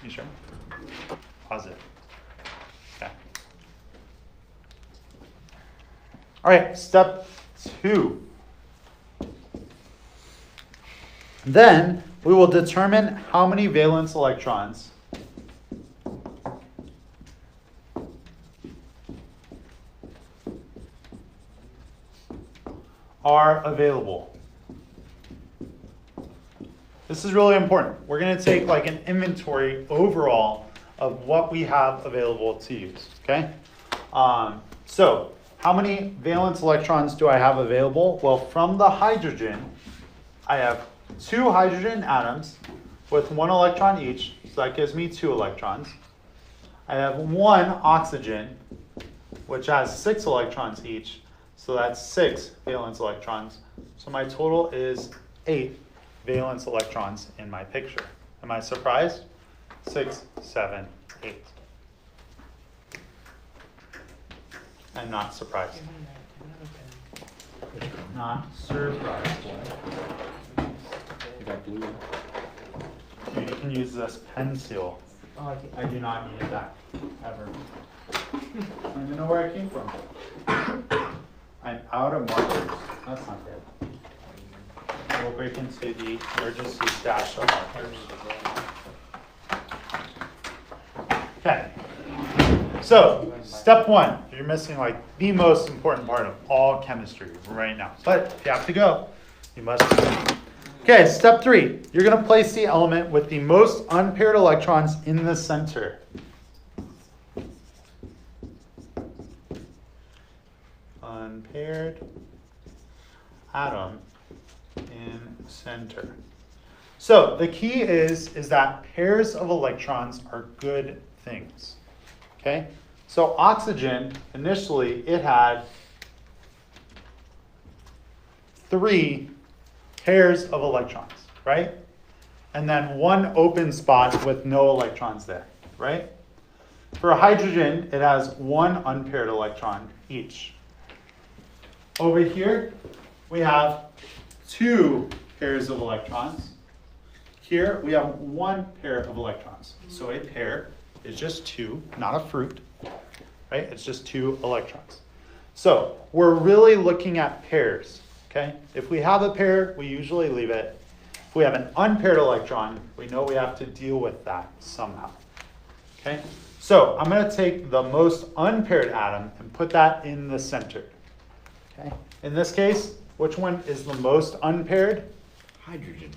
You sure? Positive. Okay. All right, step 2. Then we will determine how many valence electrons are available. This is really important. We're going to take like an inventory overall of what we have available to use, okay? So how many valence electrons do I have available? Well, from the hydrogen, I have 2 hydrogen atoms with 1 electron each, so that gives me 2 electrons. I have 1 oxygen, which has 6 electrons each, so that's 6 valence electrons. So my total is 8 valence electrons in my picture. Am I surprised? 6, 7, 8. I'm not surprised. Not surprised. I got blue. You can use this pen seal. Oh, I do not need that ever. I don't even know where it came from. I'm out of markers. That's not good. We'll break into the emergency stash of markers. Okay. So, step 1. You're missing like the most important part of all chemistry right now. But if you have to go, you must go. Okay, step 3. You're going to place the element with the most unpaired electrons in the center. Unpaired atom in center. So the key is that pairs of electrons are good things. Okay? So oxygen, initially, it had 3 pairs of electrons, right? And then 1 open spot with no electrons there, right? For hydrogen, it has 1 unpaired electron each. Over here, we have 2 pairs of electrons. Here, we have 1 pair of electrons. So a pair is just 2, not a fruit, right? It's just 2 electrons. So we're really looking at pairs, okay? If we have a pair, we usually leave it. If we have an unpaired electron, we know we have to deal with that somehow, okay? So I'm going to take the most unpaired atom and put that in the center, okay? In this case, which one is the most unpaired? Hydrogen.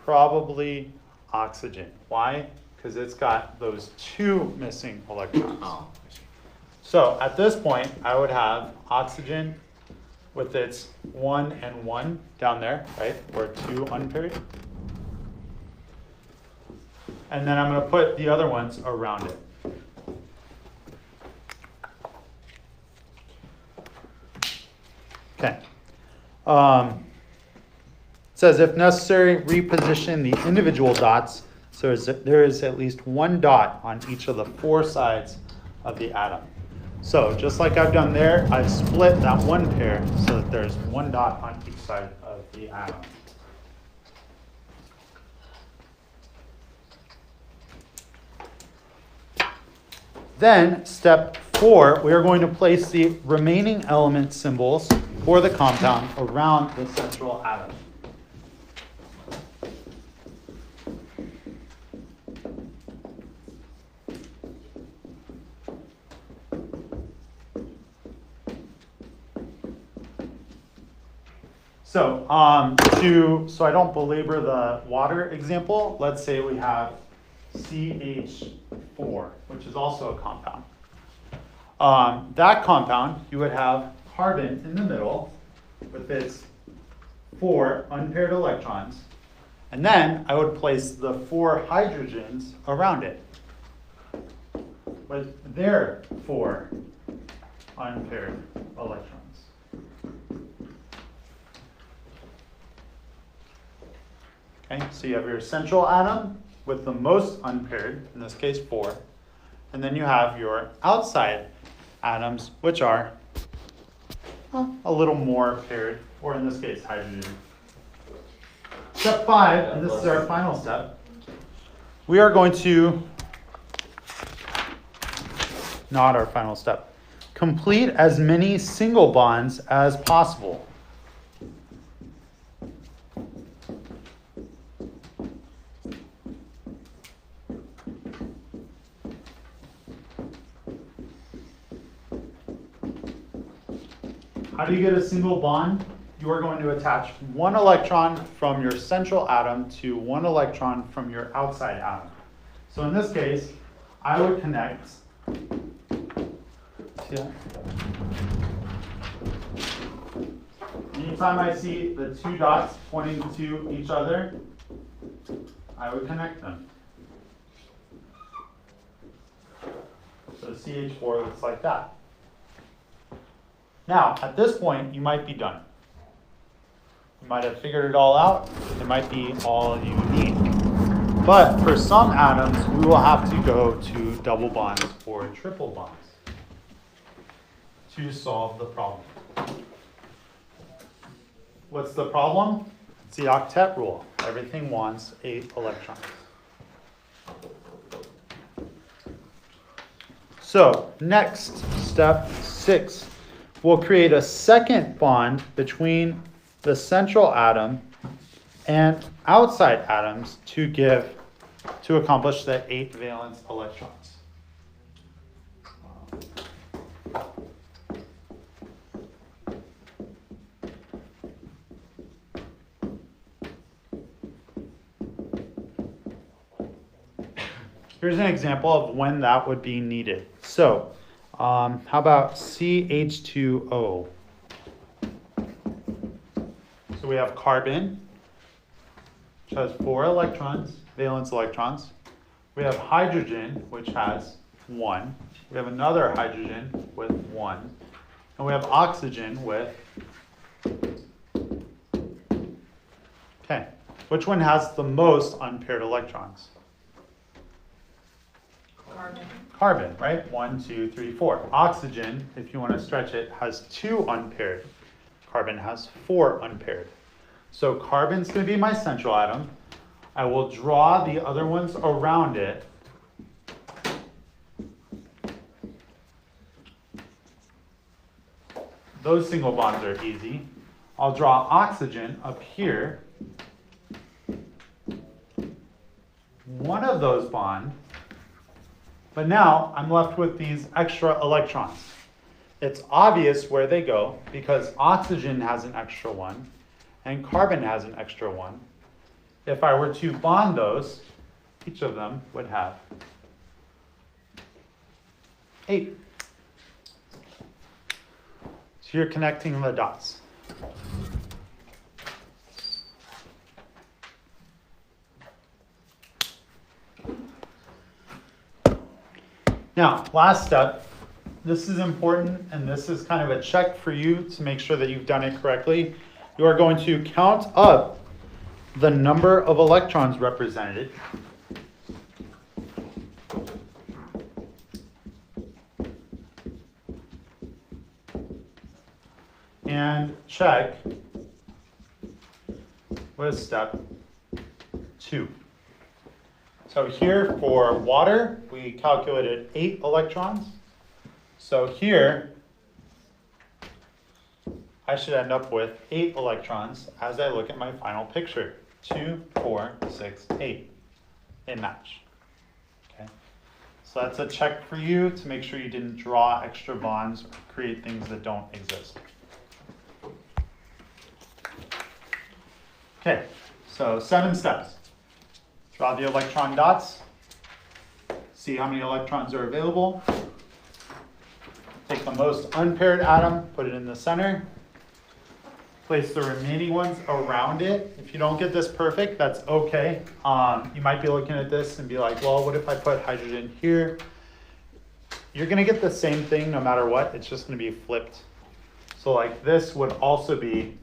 Probably oxygen. Why? Because it's got those 2 missing electrons. Oh, I see. So at this point, I would have oxygen with its 1 and 1 down there, right? Or 2 unpaired. And then I'm going to put the other ones around it. Okay. It says, if necessary, reposition the individual dots so there is at least 1 dot on each of the 4 sides of the atom. So just like I've done there, I've split that 1 pair so that there's 1 dot on each side of the atom. Then, step 4, we are going to place the remaining element symbols for the compound around the central atom. So, so I don't belabor the water example, let's say we have CH4, which is also a compound. That compound, you would have carbon in the middle with its 4 unpaired electrons, and then I would place the 4 hydrogens around it with their 4 unpaired electrons. Okay, so you have your central atom with the most unpaired, in this case 4, and then you have your outside atoms, which are a little more paired, or in this case hydrogen. Step 5, and this is our final step, we are going to, not our final step, complete as many single bonds as possible. How do you get a single bond? You are going to attach one electron from your central atom to one electron from your outside atom. So in this case, I would connect, see that? Anytime I see the two dots pointing to each other, I would connect them. So CH4 looks like that. Now, at this point, you might be done. You might have figured it all out. It might be all you need. But for some atoms, we will have to go to double bonds or triple bonds to solve the problem. What's the problem? It's the octet rule. Everything wants 8 electrons. So, next, step 6. We'll create a second bond between the central atom and outside atoms to accomplish the 8 valence electrons. Here's an example of when that would be needed. So, how about CH2O? So we have carbon, which has 4 electrons, valence electrons. We have hydrogen, which has 1. We have another hydrogen with 1. And we have oxygen with, okay, which one has the most unpaired electrons? Carbon. Carbon, right? 1, 2, 3, 4. Oxygen, if you want to stretch it, has 2 unpaired. Carbon has 4 unpaired. So carbon's going to be my central atom. I will draw the other ones around it. Those single bonds are easy. I'll draw oxygen up here. One of those bonds. But now I'm left with these extra electrons. It's obvious where they go because oxygen has an extra 1 and carbon has an extra 1. If I were to bond those, each of them would have 8. So you're connecting the dots. Now, last step, this is important, and this is kind of a check for you to make sure that you've done it correctly. You are going to count up the number of electrons represented. And check with step 2. So here for water, we calculated 8 electrons. So here, I should end up with 8 electrons as I look at my final picture. 2, 4, 6, 8. They match. Okay. So that's a check for you to make sure you didn't draw extra bonds or create things that don't exist. Okay, so 7 steps. Draw the electron dots, see how many electrons are available. Take the most unpaired atom, put it in the center. Place the remaining ones around it. If you don't get this perfect, that's okay. You might be looking at this and be like, well, what if I put hydrogen here? You're gonna get the same thing no matter what, it's just gonna be flipped. So like this would also be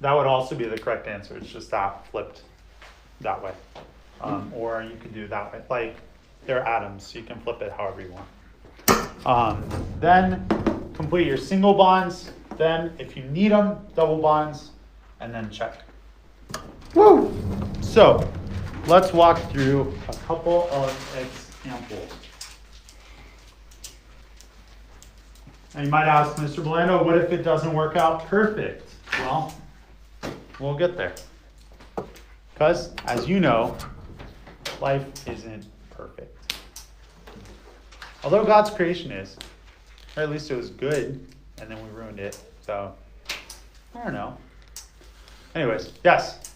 that would also be the correct answer. It's just that flipped that way. Or you could do that way. Like, they're atoms, so you can flip it however you want. Then complete your single bonds. Then, if you need them, double bonds. and then check. Woo! So let's walk through a couple of examples. And you might ask, Mr. Belando, what if it doesn't work out perfect? Well, we'll get there. Because, as you know, life isn't perfect. Although God's creation is, or at least it was good, and then we ruined it. So, I don't know. Anyways, yes?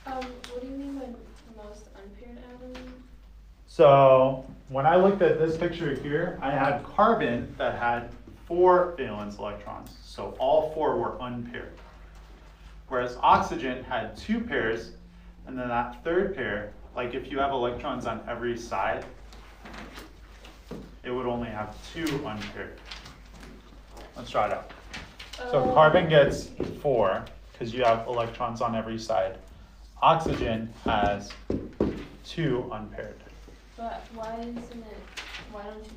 What do you mean by most unpaired atoms? So, when I looked at this picture here, I had carbon that had 4 valence electrons. So, all 4 were unpaired. Whereas oxygen had 2 pairs, and then that third pair, like if you have electrons on every side, it would only have 2 unpaired. Let's try it out. So carbon gets 4 because you have electrons on every side. Oxygen has 2 unpaired. But why don't you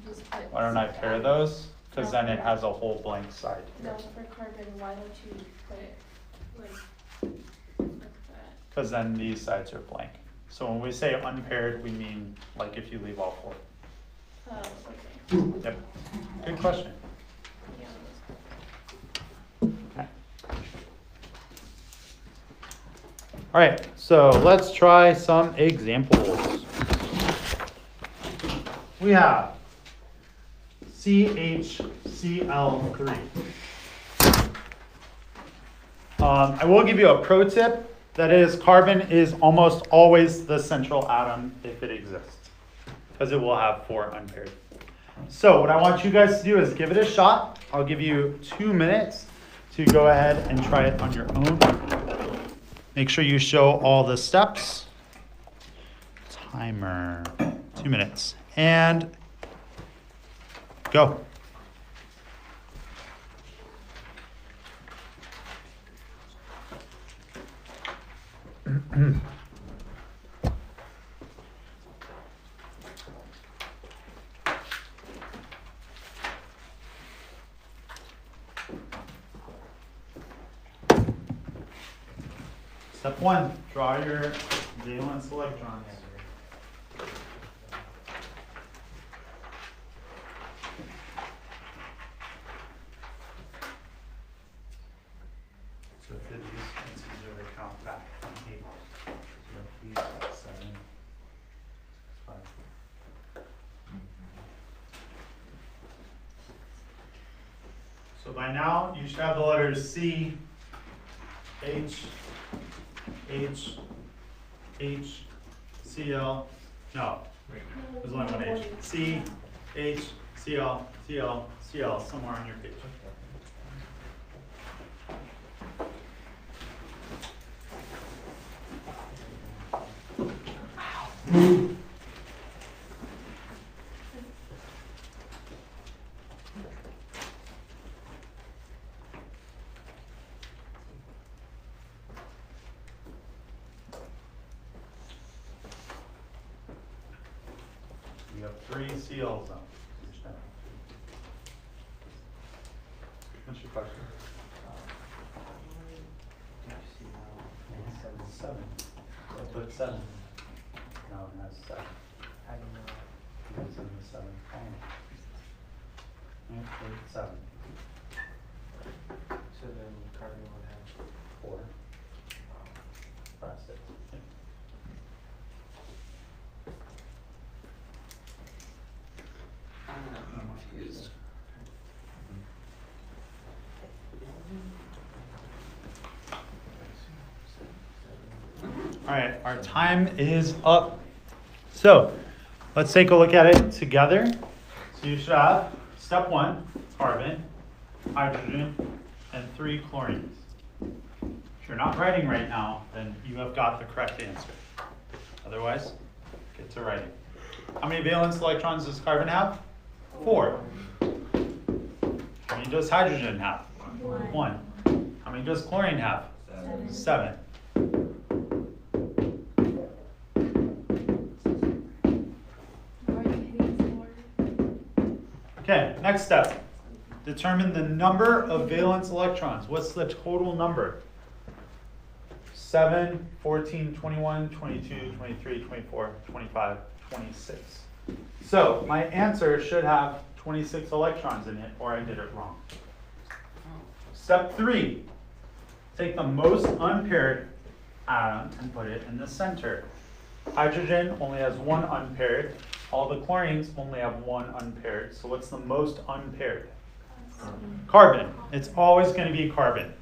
just put... Why don't I pair those? Because then it has a whole blank side. No, for carbon, why don't you put it like that? Because then these sides are blank. So when we say unpaired, we mean like if you leave all 4. Oh, okay. Yep. Good question. Yeah, Okay. All right, so let's try some examples. We have CHCl3. I will give you a pro tip. That is, carbon is almost always the central atom if it exists, because it will have 4 unpaired. So what I want you guys to do is give it a shot. I'll give you 2 minutes to go ahead and try it on your own. Make sure you show all the steps. Timer, 2 minutes, and go. Step 1, draw your valence electrons. So for these, it's easier to count back from 8. So these are 7, 5. So by now, you should have the letters C, H, Cl. No, there's only one H. C, H, Cl, Cl, Cl, somewhere on your page. You have 3 Cls on each time. What's your question? 7. So put 7. No, it has 7. I don't know. It's in the 7 column. Yeah, put 7. So then carbon would have 4. 5, 6. Yeah. I'm confused. All right, our time is up. So let's take a look at it together. So you should have step 1, carbon, hydrogen, and 3 chlorines. If you're not writing right now, then you have got the correct answer. Otherwise, get to writing. How many valence electrons does carbon have? 4. How many does hydrogen have? 1. How many does chlorine have? 7. Okay, next step. Determine the number of valence electrons. What's the total number? 7, 14, 21, 22, 23, 24, 25, 26. So my answer should have 26 electrons in it, or I did it wrong. Step 3, take the most unpaired atom and put it in the center. Hydrogen only has one unpaired. All the chlorines only have one unpaired. So what's the most unpaired? Carbon. It's always going to be carbon.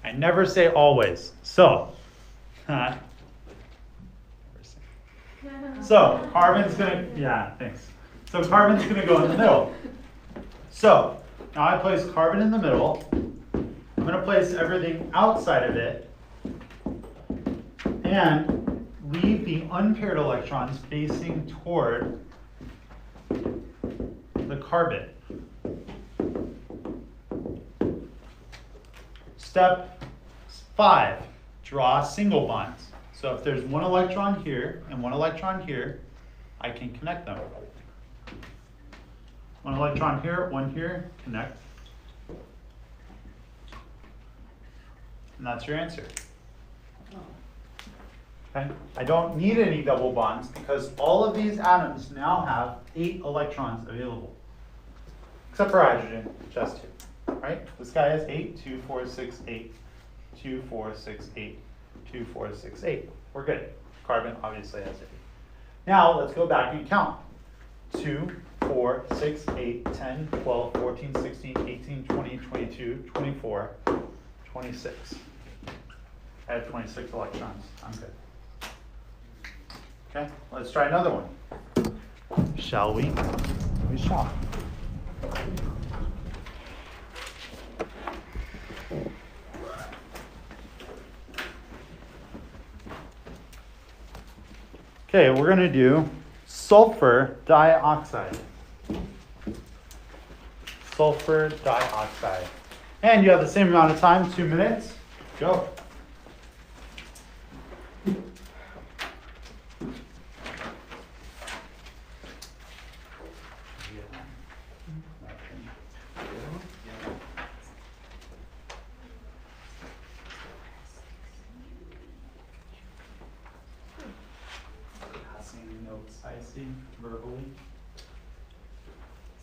I never say always. So carbon's going to, yeah, thanks. So carbon's going to go in the middle. So now I place carbon in the middle. I'm going to place everything outside of it and leave the unpaired electrons facing toward the carbon. Step 5, draw single bonds. So if there's one electron here and one electron here, I can connect them. One electron here, one here, connect. And that's your answer. Okay? I don't need any double bonds because all of these atoms now have 8 electrons available. Except for hydrogen, just 2. Right? This guy has 8, 2, 4, 6, 8. 2, 4, 6, 8. 2, 4, 6, 8. We're good. Carbon obviously has 8. Now let's go back and count. 2, 4, 6, 8, 10, 12, 14, 16, 18, 20, 22, 24, 26. I have 26 electrons. I'm good. Okay, let's try another one. Shall we? We shall. Okay, we're going to do sulfur dioxide. Sulfur dioxide. And you have the same amount of time, 2 minutes. Go. Passing notes, I see, verbally.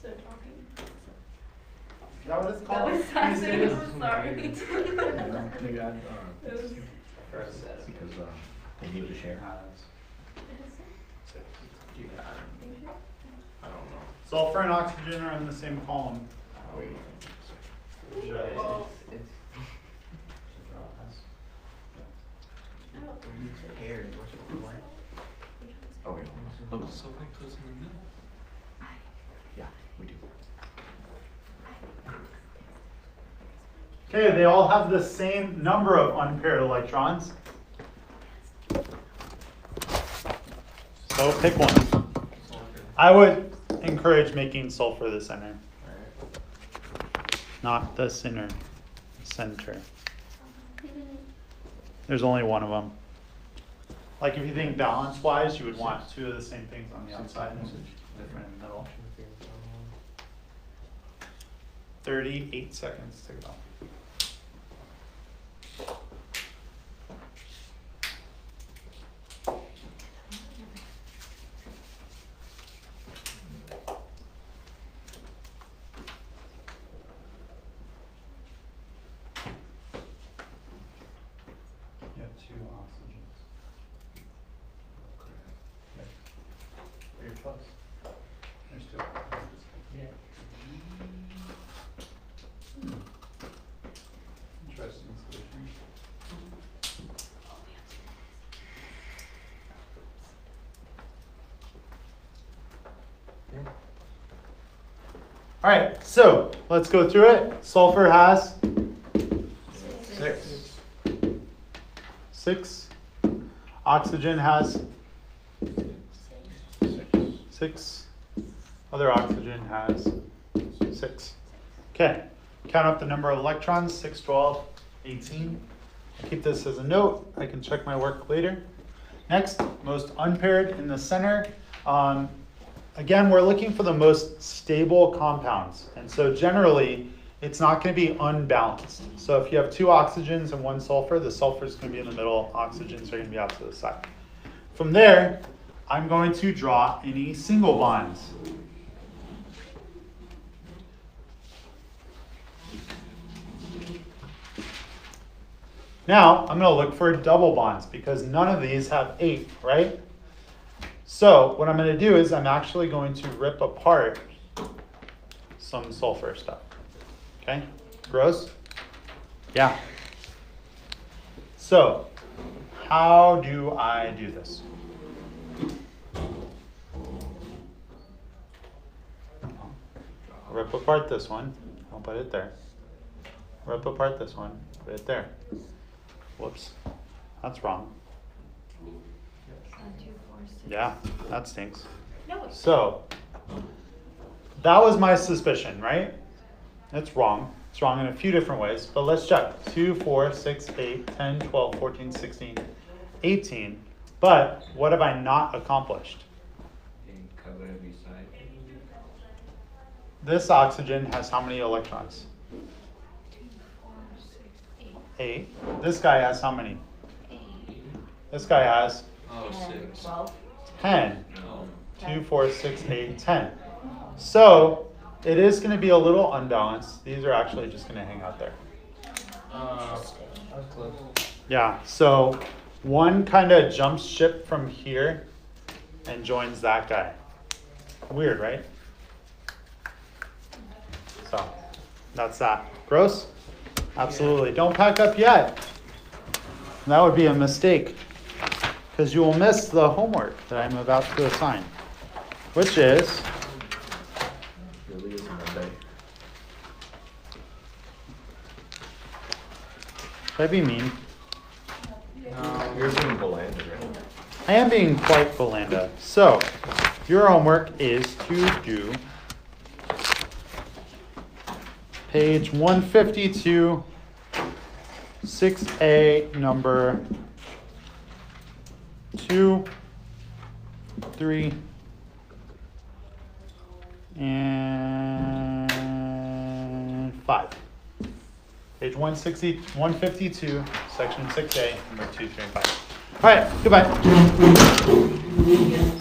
So talking. Is that what it's That called? was passing, these I'm sorry. Maybe I, It was- because they need to share. I don't know. Sulfur and oxygen are in the same column. Wait. Well, Oh, wait. Oh, so like goes in the middle. Yeah, we do. Okay, they all have the same number of unpaired electrons. So pick one. I would encourage making sulfur the center, not the center. Center. There's only one of them. Like if you think balance-wise, you would want 2 of the same things on the outside and different in the middle. 38 seconds to go. You have 2 oxygens. You're close. There's 2 oxygens. Interesting solution. All right, so let's go through it. Sulfur has 6. Oxygen has 6. Other oxygen has 6. Okay, count up the number of electrons, 6, 12, 18. I'll keep this as a note. I can check my work later. Next, most unpaired in the center. Again, we're looking for the most stable compounds. And so generally, it's not going to be unbalanced. So if you have two oxygens and one sulfur, the sulfur is going to be in the middle, oxygens are going to be out to the side. From there, I'm going to draw any single bonds. Now, I'm going to look for double bonds because none of these have 8, right? So what I'm going to do is I'm actually going to rip apart some sulfur stuff. Okay? Gross? Yeah. So, how do I do this? Rip apart this one. I'll put it there. Rip apart this one. Put it there. Whoops. That's wrong. Yeah, that stinks. No. So, that was my suspicion, right? It's wrong. It's wrong in a few different ways, but let's check. 2, 4, 6, 8, 10, 12, 14, 16, 18. But what have I not accomplished? Cover every side. This oxygen has how many electrons? 2, 4, 6, 8. 8. This guy has how many? 8. This guy has Oh, 10, 6. 12. 10. No. 2, 4, 6, 8, 10. So, it is going to be a little unbalanced. These are actually just going to hang out there. That's close. Yeah, so one kind of jumps ship from here and joins that guy. Weird, right? So, that's that. Gross? Absolutely. Don't pack up yet. That would be a mistake because you will miss the homework that I'm about to assign, which is Really is a Monday. should I be mean? You're being Belinda, right? I am being quite Belinda. So, your homework is to do page 152, 6A, number 2, 3, and 5. Page 160, 152, section 6A, number 2, 3, and 5. All right, goodbye.